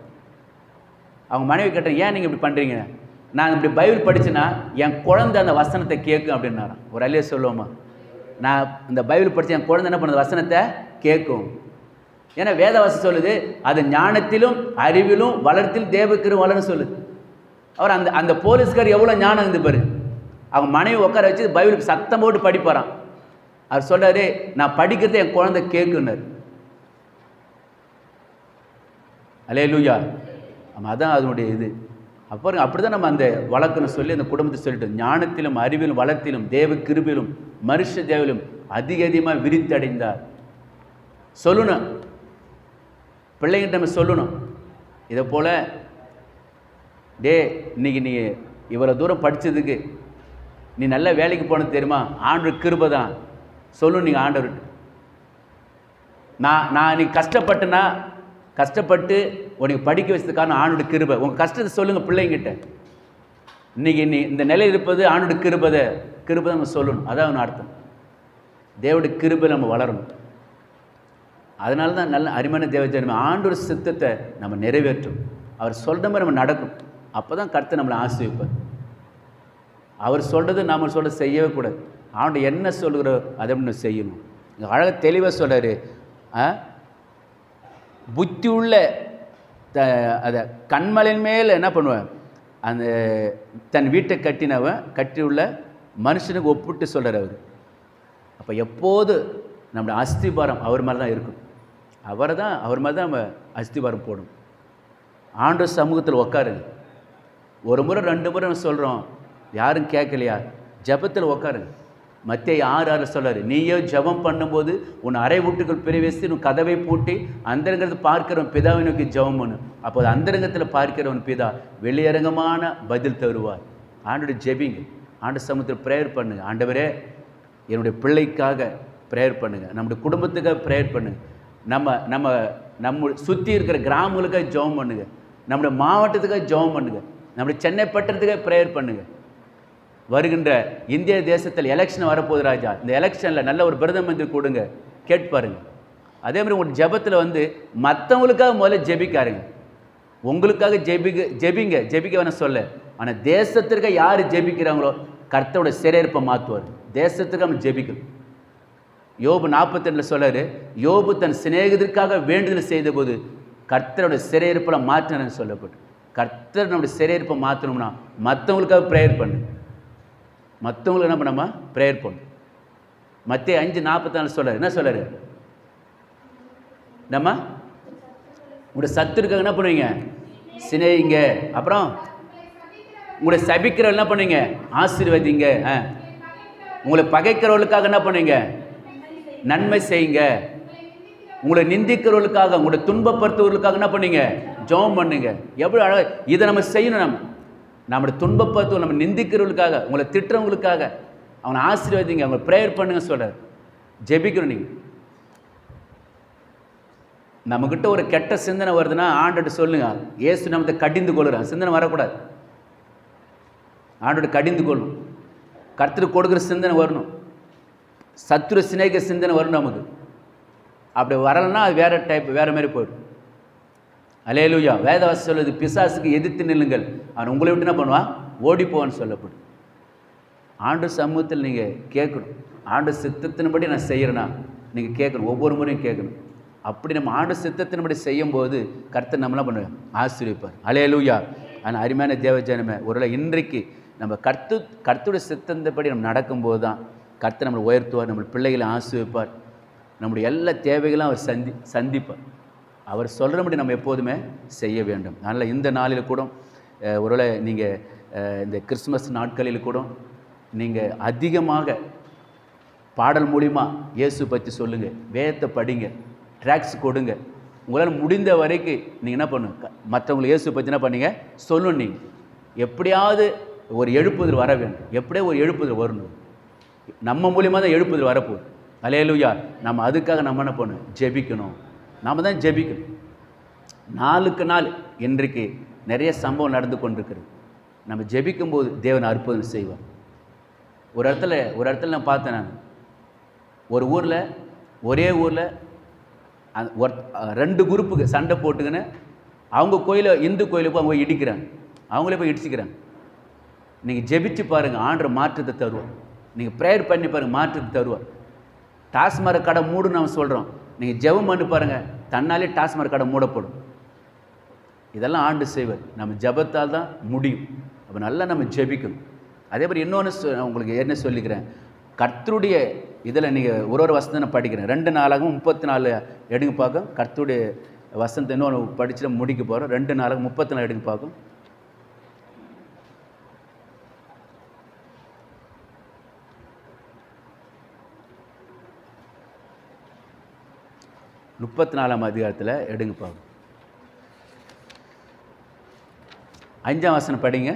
அவங்க மனைவி கேட்டால், ஏன் நீங்கள் இப்படி பண்ணுறீங்க, நான் இப்படி பைபிள் படித்தேன்னா என் குழந்தை அந்த வசனத்தை கேட்கும் அப்படின்னாராம். ஒரு அல்லையே சொல்லுவோமா, நான் இந்த பைபிள் படித்து என் குழந்தை என்ன பண்ணுறது, வசனத்தை கேட்கும். ஏன்னா வேதவாசம் சொல்லுது, அது ஞானத்திலும் அறிவிலும் வளர்த்திலும் தேவக்கிரும் வளர்னு சொல்லுது. அவர் அந்த போலீஸ்கார் எவ்வளோ ஞானம் இருந்து பாரு. அவங்க மனைவி உட்கார வச்சு பைபிளுக்கு சத்தம் போட்டு படிப்பாராம். அவர் சொல்கிறாரு, நான் படிக்கிறத என் குழந்தை கேட்குன்னாரு. அல்லேலூயா. அதான் அதனுடைய இது. அப்புறம் அப்படி தான் நம்ம அந்த வழக்குன்னு சொல்லி அந்த குடும்பத்தை சொல்லிட்டோம். ஞானத்திலும் அறிவிலும் வளர்த்திலும் தேவ கிருபையிலும் மனுஷ தேவையிலும் அதிகமாக விரித்தடைந்தார். சொல்லணும், பிள்ளைங்கிட்ட நம்ம சொல்லணும். இதை போல், இன்னைக்கு நீ இவ்வளோ தூரம் படித்ததுக்கு நீ நல்ல வேலைக்கு போனது தெரியுமா, ஆண்டவர் கிருபை தான் சொல்லணும். நீங்கள் ஆண்டவர்கிட்ட, நான் நீ கஷ்டப்பட்டு உனக்கு படிக்க வச்சது காரணம் ஆண்டோட கிருபை. உங்கள் கஷ்டத்தை சொல்லுங்கள் பிள்ளைங்கிட்ட. இன்றைக்கி நீ இந்த நிலையில் இருப்பது ஆண்டோட கிருபை நம்ம சொல்லணும். அதான் அர்த்தம். தேவனுடைய கிருபை நம்ம வளரணும். அதனால தான் நல்ல அருமையான தேவஜனமே ஆண்டோட சித்தத்தை நம்ம நிறைவேற்றும். அவர் சொல்கிற மாதிரி நம்ம நடக்கும். அப்போ தான் கர்த்தர் நம்மளை ஆசீர்வதிப்பார். அவர் சொல்கிறது நம்ம சொல்கிறது செய்யவே கூடாது. ஆண்டவர் என்ன சொல்கிறோ அதை நம்ம செய்யணும். இங்கே அழகாக தெளிவாக சொல்கிறாரு, புத்தி உள்ள அதை கண்மலையின் மேல் என்ன பண்ணுவேன், அந்த தன் வீட்டை கட்டியுள்ள மனுஷனுக்கு ஒப்பிட்டு சொல்கிறார் அவர். அப்போ எப்போது நம்மளோட அஸ்திபாரம் அவர் மேலே தான் இருக்கும். அவர் மேலே தான் நம்ம அஸ்திபாரம் போடணும். ஆண்டவர் சமூகத்தில் உட்காருங்க. ஒரு முறை 2 முறை நம்ம சொல்கிறோம், யாரும் கேட்கலையா, ஜபத்தில் உட்காருங்க. மத்தேயு 6:6 சொல்கிறார், நீயோ ஜபம் பண்ணும்போது உன் அறை வீட்டுக்குள் பிரவேசித்து உன் கதவை பூட்டி அந்தரங்கத்தை பார்க்கிறவன் பிதாவை நோக்கி ஜபம் பண்ணு. அப்போது அந்தரங்கத்தில் பார்க்கிறவன் பிதா வெளியரங்கமான பதில் தருவார். ஆண்டோட ஜெபிங்க, ஆண்டு சமூகத்தில் ப்ரேயர் பண்ணுங்கள். ஆண்டவரே, என்னுடைய பிள்ளைக்காக ப்ரேயர் பண்ணுங்கள், நம்முடைய குடும்பத்துக்காக ப்ரேயர் பண்ணுங்கள், நம்ம சுற்றி இருக்கிற கிராமங்களுக்காக ஜெபம் பண்ணுங்கள். நம்முடைய மாவட்டத்துக்காக ஜெபம் பண்ணுங்க, நம்முடைய சென்னை பட்டணத்துக்காக ப்ரேயர் பண்ணுங்க. வருகின்ற இந்திய தேசத்தில் எலெக்ஷன் வரப்போகுது ராஜா, இந்த எலெக்ஷனில் நல்ல ஒரு பிரதம மந்திரி கொடுங்க, கேட்பாருங்க. அதே மாதிரி உங்கள் ஜெபத்தில் வந்து மற்றவங்களுக்காக முதல்ல ஜெபிக்காருங்க. உங்களுக்காக ஜெபிங்க வேணா சொல்ல, ஆனால் தேசத்திற்கு யார் ஜெபிக்கிறாங்களோ கர்த்தரோட சிறையிருப்பை மாற்றுவார். தேசத்துக்கு நம்ம ஜெபிக்கணும். யோபு 42 சொல்றாரு, யோபு தன் சிநேகிதருக்காக வேண்டுதல் செய்த போது கர்த்தரோட சிறையிருப்பில் மாற்றினு சொல்லப்பட்டு. கர்த்தர் நம்முடைய சிறையிருப்பை மாற்றணும்னா மற்றவங்களுக்காக ப்ரேயர் பண்ணு, மற்றவங்களுக்கு என்ன பண்ணாமா ப்ரேயர் பண்ணு. மத்தேயு 5:44 சொல்றாரு, என்ன சொல்றாரு? நம்ம உங்களுடைய சத்துருக்காக என்ன பண்ணுவீங்க? சிநேகிங்க. அப்புறம் உங்களை சபிக்கிறவங்க என்ன பண்ணுவீங்க? ஆசீர்வதிங்க. உங்களை பகைக்கிறவர்களுக்காக என்ன பண்ணுவீங்க? நன்மை செய்யுங்க. உங்களை நிந்திக்கிறவர்களுக்காக, உங்களை துன்பப்படுத்துவர்களுக்காக என்ன பண்ணுங்க? ஜெபம் பண்ணுங்க. எவ்வளோ அழகாக இதை நம்ம செய்யணும். நம்மளை துன்பப்படுத்துவோம், நம்ம நிந்திக்கிறவர்களுக்காக, உங்களை திட்டுறவங்களுக்காக அவனை ஆசீர்வதிங்க, அவங்க ப்ரேயர் பண்ணுங்க சொல்கிறார். ஜெபிக்கணும். நீங்கள் நம்மக்கிட்ட ஒரு கெட்ட சிந்தனை வருதுன்னா ஆண்டோட சொல்லுங்க, இயேசு நம்மத்தை கடிந்து கொள்ளுறான். சிந்தனை வரக்கூடாது, ஆண்டோட கடிந்து கொள்ளணும். கர்த்தருக்கு கொடுக்குற சிந்தனை வரணும், சத்துரு சிநேகிற சிந்தனை வரணும் நமக்கு. அப்படி வரலைன்னா அது வேறு டைப், வேறு மாதிரி போய்டும். அல்லேலூயா. வேதவாசி சொல்லுது, பிசாசுக்கு எதிர்த்து நில்லுங்கள், அவன் உங்களை விட்டு என்ன பண்ணுவான்? ஓடி போவான்னு சொல்லப்படும். ஆண்டு சமூகத்தில் நீங்கள் கேட்கணும், ஆண்டு சித்தத்தின்படி நான் செய்கிறேன்னா நீங்கள் கேட்கணும், ஒவ்வொரு முறையும் கேட்கணும். அப்படி நம்ம ஆண்டு சித்தத்தின்படி செய்யும்போது கர்த்தர் நம்மளாம் பண்ணுவேன், ஆசீர்வதிப்பார். அல்லேலூயா. ஆனால் அருமையான தேவஜனமே, ஒருவேளை இன்றைக்கு நம்ம கர்த்தருடைய சித்தந்தப்படி நம்ம நடக்கும்போது தான் கர்த்தர் நம்மளை உயர்த்துவார், நம்ம பிள்ளைகளை ஆசீர்வதிப்பார், நம்முடைய எல்லா தேவைகளும் அவர் சந்திப்பார். அவர் சொல்கிறபடி நம்ம எப்போதுமே செய்ய வேண்டும். அதனால் இந்த நாளில் கூட ஒருவேளை நீங்கள் இந்த கிறிஸ்துமஸ் நாட்களில் கூட நீங்கள் அதிகமாக பாடல் மூலிமா இயேசு பற்றி சொல்லுங்கள், வேதத்தை படிங்க, ட்ராக்ஸ் கொடுங்க. உங்களால் முடிந்த வரைக்கும் நீங்கள் என்ன பண்ணுங்க, மற்றவங்களை இயேசு பற்றி என்ன பண்ணீங்க சொல்லணும். நீங்கள் எப்படியாவது ஒரு எழுப்புதல் வர வேண்டும், எப்படியே ஒரு எழுப்புதல் வரணும். நம்ம மூலியமாக தான் எழுப்புதல் வரப்போகுது. அல்லேலூயா. நம்ம அதுக்காக நம்ம என்ன பண்ணணும்? ஜெபிக்கணும். நாம் தான் ஜெபிக்கணும். நாளுக்கு நாள் இன்றைக்கு நிறைய சம்பவம் நடந்து கொண்டிருக்கிறது. நம்ம ஜெபிக்கும்போது தேவன் அற்புதம் செய்வார். ஒரு இடத்துல நான் பார்த்தேன், நான் ஒரு ஊரில், ஒரே ஊரில் ரெண்டு குரூப்புக்கு சண்டை போட்டுக்கின்னு அவங்க கோயிலை, இந்து கோயிலுக்கு அவங்க இடிக்கிறாங்க, அவங்களே போய் இடிச்சிக்கிறாங்க. நீங்கள் ஜெபிச்சு பாருங்கள், ஆண்டவர் மாற்றத்தை தருவார். நீங்கள் ப்ரேயர் பண்ணி பாருங்கள், மாற்றத்தை தருவார். டாஸ்மார்க் கடை மூடுன்னு நம்ம சொல்கிறோம், நீங்கள் ஜெபம் பண்ணி பாருங்கள், தன்னாலே டாஸ்மார்க் கடை மூடப்படும். இதெல்லாம் ஆண்டு செய்வார். நம்ம ஜெபத்தால் தான் முடியும். அப்போ நல்லா நம்ம ஜெபிக்கணும். அதே மாதிரி இன்னொன்று உங்களுக்கு என்ன சொல்லிக்கிறேன், கர்த்தருடைய இதில் நீங்கள் ஒரு வசனத்தை நான் படிக்கிறேன். 2 நாளாகவும் 34 எடுங்க பார்க்கும். கர்த்தருடைய வசனத்தை இன்னொன்று படிச்சுட்டு முடிக்க போகிறோம். 2 நாளாகவும் 34 எடுங்க பார்க்கும். அதிகாரத்தில் எடுங்க பார்க்கும். 5ஆம் வசனம் படிங்க.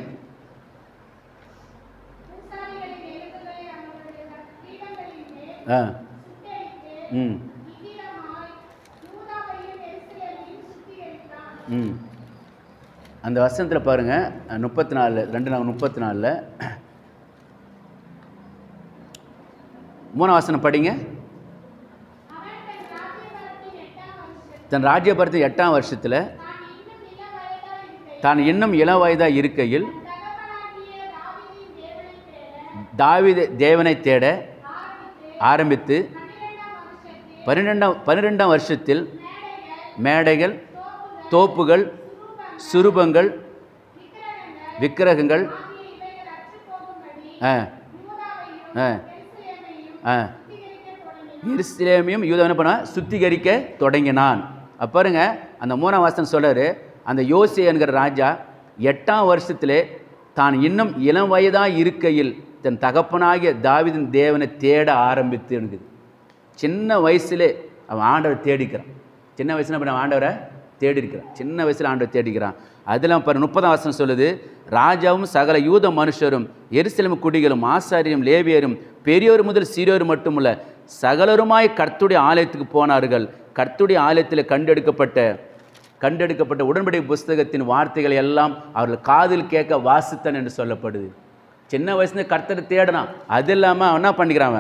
அந்த வசனத்தில் பாருங்கள், 34 2:34 3ஆம் வசனம் படிங்க. தன் ராஜ்யபரத்தின் 8ஆம் வருஷத்தில் தான் இன்னும் இளம் வயதாக இருக்கையில் தாவீது தேவனை தேட ஆரம்பித்து 12ஆம் வருஷத்தில் மேடைகள், தோப்புகள், சுரூபங்கள், விக்கிரகங்கள் எருசலேமையும் யூதாவையும் என்ன பண்ண சுத்திகரிக்க தொடங்கினான். பாருங்க, அந்த 3ஆம் வசனம் சொல்றாரு, அந்த யோசியா என்கிற ராஜா 8ஆம் வருஷத்திலே தான் இன்னும் இளம் வயதாக இருக்கையில் தன் தகப்பனாகிய தாவீதின் தேவனை தேட ஆரம்பித்து இருக்குது. சின்ன வயசுலே அவன் ஆண்டவரை தேடிக்கிறான். சின்ன வயசுல அவன் ஆண்டவரை தேடி இருக்கிறான். சின்ன வயசில் ஆண்டவரை தேடிக்கிறான். அதில் பாரு 30ஆம் வசனம் சொல்லுது, ராஜாவும் சகல யூத மனுஷரும் எருசலேம் குடிகளும் ஆசாரியும் லேவியரும் பெரியோர் முதல் சிறியோர் மட்டுமல்ல சகலருமாய் கர்த்தருடைய ஆலயத்துக்கு போனார்கள். கர்த்தருடைய ஆலயத்தில் கண்டெடுக்கப்பட்ட கண்டெடுக்கப்பட்ட உடன்படிக்கை புஸ்தகத்தின் வார்த்தைகளை எல்லாம் அவர்கள் காதில் கேட்க வாசித்தான் என்று சொல்லப்படுது. சின்ன வயசுலேருந்து கர்த்தரை தேடினான். அது இல்லாமல் அவன் என்ன பண்ணிக்கிறான்,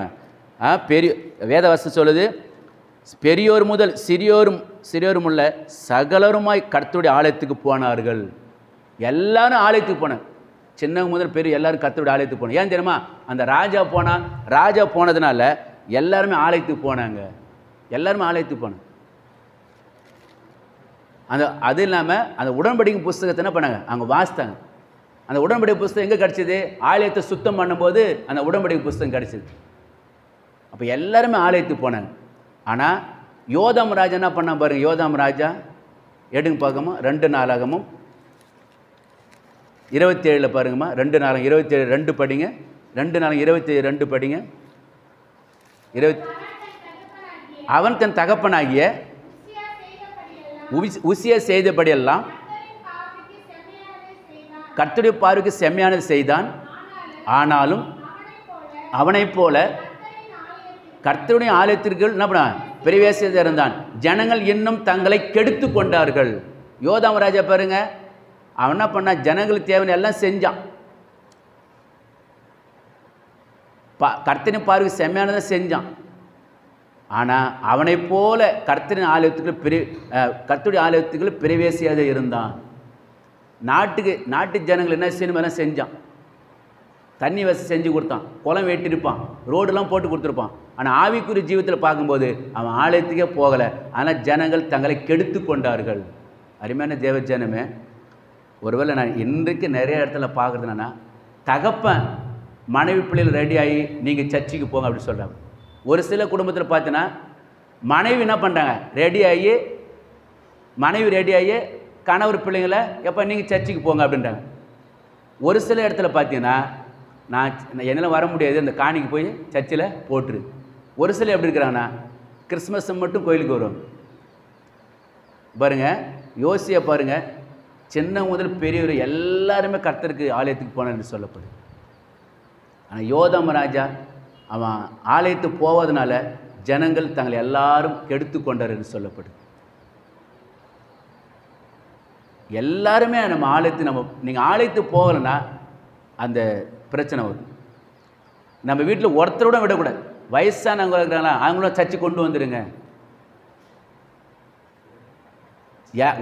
பெரிய வேதவசனம் சொல்லுது, பெரியோர் முதல் சிறியோரும் உள்ள சகலருமாய் கர்த்தருடைய ஆலயத்துக்கு போனார்கள். எல்லாரும் ஆலயத்துக்கு போனாங்க. சின்னவங்க முதல் பெரிய எல்லாரும் கர்த்தருடைய ஆலயத்துக்கு போனாங்க. ஏன் தெரியுமா? அந்த ராஜா போனதுனால எல்லாருமே ஆலயத்துக்கு போனாங்க. எல்லாருமே ஆலயத்துக்கு போனாங்க. அது இல்லாமல் அந்த உடன்படிக்கை புஸ்தகத்தை என்ன பண்ணாங்க, அவங்க வாசித்தாங்க. அந்த உடன்படிக்கை புஸ்தகம் எங்கே கிடச்சிது? ஆலயத்தை சுத்தம் பண்ணும்போது அந்த உடன்படிக்கை புஸ்தகம் கிடச்சிது. அப்போ எல்லாருமே ஆலயத்துக்கு போனாங்க. ஆனால் யோதாம் ராஜா என்ன பண்ண பாருங்க. யோதாம் ராஜா எடுங்க பார்க்கமா, 2 நாளாகமும் 27 பாருங்கம்மா. 2 நாளாகம் 27 2 படிங்க. 2 நாளாகம் 27 2 படிங்க. அவன் தன் தகப்பனாகிய உசியா செய்தபடியெல்லாம் கர்த்தருடைய பார்வைக்கு செம்மையானது செய்தான். ஆனாலும் அவனைப் போல கர்த்தருடைய ஆலயத்திற்கு என்ன பண்ண பிரவேசித்து இருந்தான். ஜனங்கள் இன்னும் தங்களை கெடுத்து கொண்டார்கள். யோதாம் ராஜா பாருங்க, அவன் என்ன பண்ணா, ஜனங்களுக்கு தேவையான எல்லாம் செஞ்சான். கர்த்தரின் பார்வைக்கு செம்மையானதை செஞ்சான். ஆனால் அவனை போல கர்த்தரின் கர்த்தருடைய ஆலயத்துக்குள்ள பிரவேசியாத இருந்தான். நாட்டு ஜனங்கள் என்ன செய்யணும் எல்லாம் செஞ்சான். தண்ணி வசதி செஞ்சு கொடுத்தான், குளம் வெட்டியிருப்பான், ரோடெல்லாம் போட்டு கொடுத்துருப்பான். ஆனால் ஆவிக்குரிய ஜீவிதத்தில் பார்க்கும்போது அவன் ஆலயத்துக்கே போகலை. ஆனால் ஜனங்கள் தங்களை கெடுத்து கொண்டார்கள். அருமையான தேவ ஜனமே, ஒருவேளை நான் இன்றைக்கு நிறைய இடத்துல பார்க்குறது என்னன்னா, தகப்பன் மனைவி பிள்ளைகள் ரெடி ஆகி நீங்கள் சர்ச்சுக்கு போங்க அப்படின்னு சொல்கிறாங்க. ஒரு சில குடும்பத்தில் பார்த்தீங்கன்னா மனைவி என்ன பண்ணுறாங்க, மனைவி ரெடி ஆகி கணவர் பிள்ளைங்களை எப்போ நீங்கள் சர்ச்சுக்கு போங்க அப்படின்றாங்க. ஒரு சில இடத்துல பார்த்தீங்கன்னா என்னால் வர முடியாது, அந்த காணிக்கு போய் சர்ச்சில் போட்டுரு. ஒரு சில எப்படி இருக்கிறாங்கன்னா கிறிஸ்மஸ் மட்டும் கோயிலுக்கு வரும் பாருங்கள். யோசியா பாருங்கள், சின்ன முதல் பெரியவர் எல்லாருமே கர்த்தருக்கு ஆலயத்துக்கு போனான்னு சொல்லப்படுது. ஆனால் யோதாம் ராஜா அவன் ஆலயத்துக்கு போவதனால ஜனங்கள் தங்களை எல்லாரும் கெடுத்து கொண்டார் என்று சொல்லப்படுது. எல்லாருமே நம்ம நீங்கள் ஆலயத்துக்கு போகலைன்னா அந்த பிரச்சனை வரும். நம்ம வீட்டில் ஒருத்தரோட விடக்கூடாது. வயசானவங்க இருக்கிறாங்களா, அவங்களும் சர்ச்சை கொண்டு வந்துடுங்க.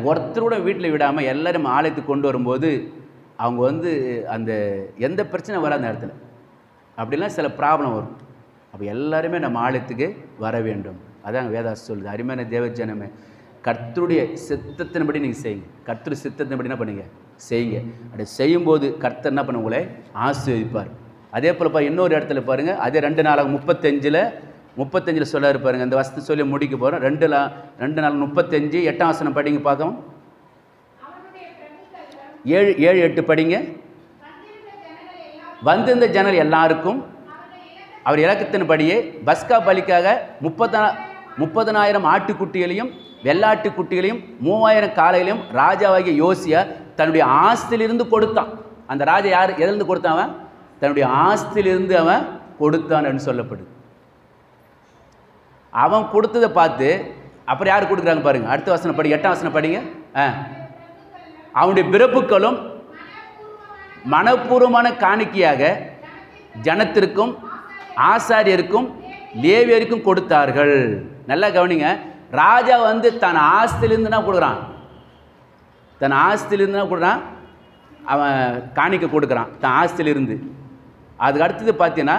ஒருத்தரோட வீட்டில் விடாமல் எல்லாரும் ஆலயத்துக்கு கொண்டு வரும்போது அவங்க அந்த எந்த பிரச்சனை வராத அந்த இடத்துல அப்படிலாம் சில ப்ராப்ளம் வரும். அப்போ எல்லாருமே நம்ம ஆலயத்துக்கு வர வேண்டும். அதான் வேதாஸ் சொல்லுது. அருமையான தேவஜனமே, கர்த்தருடைய சித்தத்தின்படி நீங்கள் செய்யுங்க. கர்த்தருடைய சித்தத்தின்படி என்ன பண்ணுங்க, செய்யுங்க. அப்படி செய்யும்போது கர்த்தர் என்ன பண்ண உங்களை ஆசீர்வதிப்பார். அதே போல் இன்னொரு இடத்துல பாருங்கள், அதே 2 நாளாக 35 சொல்லாரு பாருங்கள். அந்த வசனத்தை சொல்லி முடிக்க போகிறோம். 2 நாள் 35 8ஆம் வசனம் படிங்க பார்க்கவும். 7 8 படிங்க. வந்திருந்த ஜனங்கள் எல்லாருக்கும் அவர் இலக்கத்தின்படியே பஸ்கா பலிக்காக 30,000 ஆட்டுக்குட்டிகளையும் வெள்ளாட்டுக்குட்டிகளையும் 3,000 காளைகளையும் ராஜாவாகிய யோசியா தன்னுடைய ஆஸ்தியிலிருந்து கொடுத்தான். அந்த ராஜா யார் எதிலிருந்து கொடுத்தான்? அவன் தன்னுடைய ஆஸ்தியிலிருந்து அவன் கொடுத்தான் என்று சொல்லப்படுது. அவன் கொடுத்ததை பார்த்து அப்புறம் யார் கொடுக்குறாங்க பாருங்க. அடுத்த வசனம் படி, 8ஆம் வசனம் படிங்க. அவனுடைய பிறப்புக்களும் மனப்பூர்வமான காணிக்கையாக ஜனத்திற்கும் ஆசாரியருக்கும் லேவியருக்கும் கொடுத்தார்கள். நல்லா கவனிங்க. ராஜா தன் ஆஸ்தியிலிருந்து தான் கொடுக்குறான். தன் ஆஸ்தியிலிருந்து தான் கொடுக்குறான். அவன் காணிக்கை கொடுக்குறான் தன் ஆஸ்தியிலிருந்து. அதுக்கு அடுத்தது பார்த்தீங்கன்னா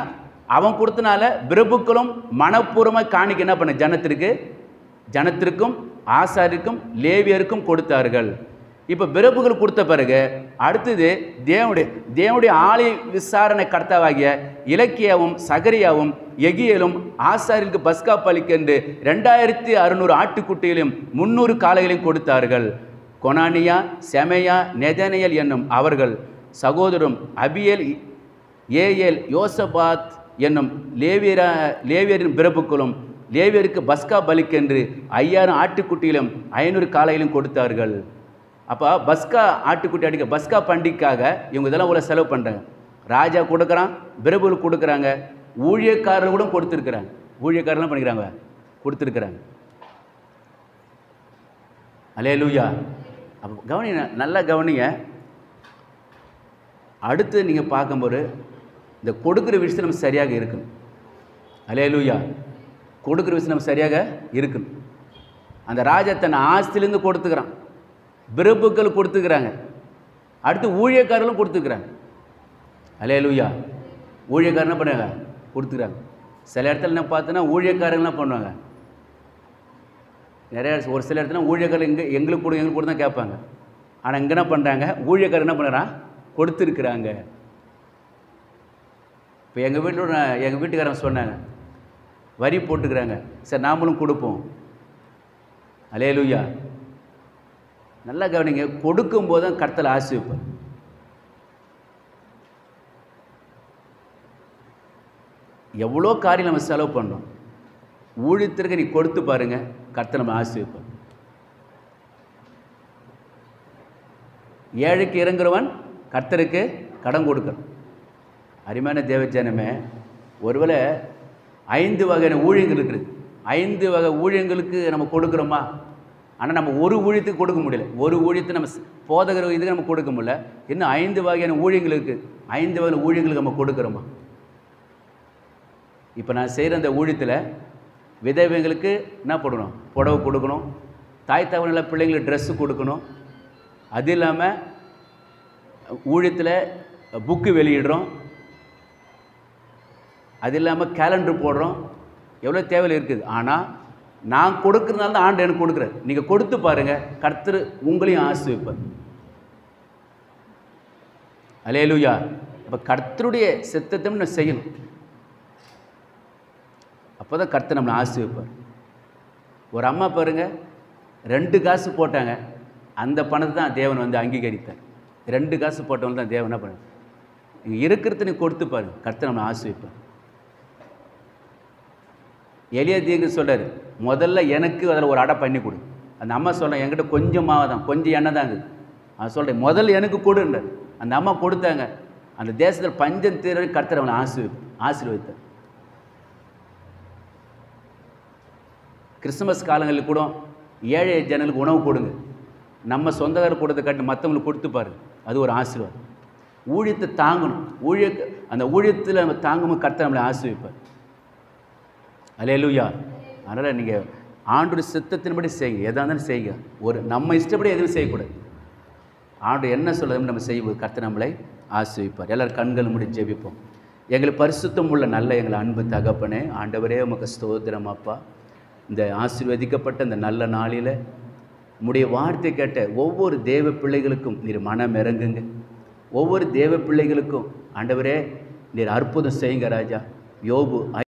அவன் கொடுத்தனால பிரபுக்களும் மனப்பூர்வமாக காணிக்கை என்ன பண்ண ஜனத்திற்கும் ஆசாரியருக்கும் லேவியருக்கும் கொடுத்தார்கள். இப்போ பிரபுகள் கொடுத்த பிறகு அடுத்தது தேவனுடைய ஆலய விசாரணை கர்த்தாவாகிய இலக்கியாவும் சகரியாவும் எகியலும் ஆசாரியருக்கு பஸ்கா பலிக்கென்று 2600 ஆட்டுக்குட்டிகளையும் 300 காளைகளையும் கொடுத்தார்கள். கொனானியா செமையா நெதனியல் என்னும் அவர்கள் சகோதரரும் அபியேல் ஏயேல் யோசபாத் என்னும் லேவியரின் பிரபுக்களும் லேவியருக்கு பஸ்கா பலிக்கென்று 5000 ஆட்டுக்குட்டிகளையும் 500 காளைகளையும் கொடுத்தார்கள். அப்போ பஸ்கா ஆட்டுக்குட்டி அடிக்க பஸ்கா பண்டிகைக்காக இவங்க இதெல்லாம் உள்ள செலவு பண்ணுறாங்க. ராஜா கொடுக்குறான், பிரபுகள் கொடுக்குறாங்க, ஊழியக்காரர்கள் கூட கொடுத்துருக்குறாங்க. ஊழியக்காரெல்லாம் பண்ணிக்கிறாங்க, கொடுத்துருக்குறாங்க. அல்லேலூயா. அப்போ கவனிங்க, நல்லா கவனிங்க. அடுத்து நீங்கள் பார்க்கும்போது இந்த கொடுக்குற விஷயத்தில் நம்ம சரியாக இருக்கணும். அல்லேலூயா. கொடுக்குற விஷயம் நம்ம சரியாக இருக்கணும். அந்த ராஜா தன் ஆஸ்திலேருந்து கொடுத்துக்கிறான், பிரபுக்கள் கொடுத்துக்கிறாங்க, அடுத்து ஊழியக்காரர்களும் கொடுத்துக்கிறாங்க. அல்லேலூயா. ஊழியக்காரர் என்ன பண்ணுறாங்க? கொடுத்துக்கிறாங்க. சில இடத்துல என்ன பார்த்தோன்னா ஊழியக்காரங்கள்லாம் பண்ணுவாங்க. நிறையா ஒரு சில இடத்துல ஊழியக்காரர் எங்களுக்கு கூட தான் கேட்பாங்க. ஆனால் இங்கே என்ன பண்ணுறாங்க? ஊழியக்காரர் என்ன பண்ணுறான்? கொடுத்துருக்குறாங்க. இப்போ எங்கள் வீட்டுக்காரங்க சொன்னாங்க, வரி போட்டுக்கிறாங்க, சரி நாமளும் கொடுப்போம். அல்லேலூயா. நல்லா கவனிங்க, கொடுக்கும்போது தான் கர்த்தர் ஆசீர்வதிப்பார். எவ்வளோ காரியம் நம்ம செலவு பண்ணுறோம், ஊழியத்திற்கு நீ கொடுத்து பாருங்க, கர்த்தர் நம்ம ஆசீர்வதிப்பார். ஏழைக்கு இறங்குறவன் கர்த்தருக்கு கடன் கொடுக்கணும். அருமையான தேவஜனமே, ஒருவேளை 5 வகையான ஊழியங்கள் இருக்குது. 5 வகை ஊழியங்களுக்கு நம்ம கொடுக்குறோமா? ஆனால் நம்ம ஒரு ஊழியத்துக்கு கொடுக்க முடியல. ஒரு ஊழியத்தை நம்ம போதகர் இதுக்கு நம்ம கொடுக்க முடியல. இன்னும் 5 வகையான ஊழியங்கள் இருக்குது. 5 வகையான ஊழியங்களுக்கு நம்ம கொடுக்குறோமா? இப்போ நான் செய்கிற அந்த ஊழியத்தில் விதவைங்களுக்கு என்ன பண்ணணும்? புடவை கொடுக்கணும். தாய் தகவல பிள்ளைங்களுக்கு ட்ரெஸ்ஸு கொடுக்கணும். அது இல்லாமல் ஊழியத்தில் புக்கு வெளியிடுறோம். அது இல்லாமல் கேலண்டர் போடுறோம். எவ்வளோ தேவையில் இருக்குது. ஆனால் நான் கொடுக்குறதுனால தான் ஆண்டு எனக்கு கொடுக்குறேன். நீங்கள் கொடுத்து பாருங்கள், கர்த்தர் உங்களையும் ஆசீர்வதிப்பார். அல்லேலூயா. அப்போ கர்த்தருடைய சித்தத்தை நம்ம செய்யணும். அப்போ தான் கர்த்தர் நம்மளை ஆசீர்வதிப்பார். ஒரு அம்மா பாருங்கள், 2 காசு போட்டாங்க, அந்த பணத்தை தான் தேவன் வந்து அங்கீகரித்தார். 2 காசு போட்டவங்க தான் தேவன் என்ன பண்ண, நீங்கள் இருக்கிறத நீ கொடுத்து பாருங்கள், கர்த்தர் நம்மளை ஆசீர்வதிப்பார். எலியா தீர்க்கு சொல்கிறார், முதல்ல எனக்கு அதில் ஒரு அடை பண்ணி கொடு. அந்த அம்மா சொல்கிறேன், என்கிட்ட கொஞ்சம் மாவு தான், கொஞ்சம் எண்ணெய் தாங்க. நான் சொல்கிறேன், முதல்ல எனக்கு கொடுன்றார். அந்த அம்மா கொடுத்தாங்க. அந்த தேசத்தில் பஞ்சம் தீர கர்த்தர் அவனை ஆசீர்வதித்தார். கிறிஸ்துமஸ் காலங்களில் கூட ஏழை ஜனங்களுக்கு உணவு கொடுங்க. நம்ம சொந்தக்காரர் கொடுத்த காட்டி மற்றவங்களுக்கு கொடுத்து பாருங்க, அது ஒரு ஆசீர்வாதம். ஊழியத்தை தாங்கணும். அந்த ஊழியத்தில் நம்ம தாங்கும்போது கர்த்தர் நம்மளை ஆசீர்வதிப்பார். அல்லேலூயா. அதனால் நீங்கள் ஆண்டோட சித்தத்தின்படி செய்யுங்க, எதாக இருந்தாலும் செய்யுங்க. நம்ம இஷ்டப்படி எதுவும் செய்யக்கூடாது. ஆண்டு என்ன சொல்லுதுன்னு நம்ம செய்யும்போது கர்த்தர் நம்மளை ஆசீர்வதிப்பார். எல்லோரும் கண்கள் மூடி ஜெபிப்போம். எங்களுக்கு பரிசுத்தம் உள்ள நல்ல எங்களை அன்பு தகப்பனே, ஆண்டவரே உமக்கு ஸ்தோத்திரம் அப்பா. இந்த ஆசீர்வதிக்கப்பட்ட இந்த நல்ல நாளில் உம்முடைய வார்த்தை கேட்ட ஒவ்வொரு தேவ பிள்ளைகளுக்கும் நீர் மனம் இறங்குங்க. ஒவ்வொரு தேவ பிள்ளைகளுக்கும் ஆண்டவரே நீர் அற்புதம் செய்யுங்க ராஜா. யோபு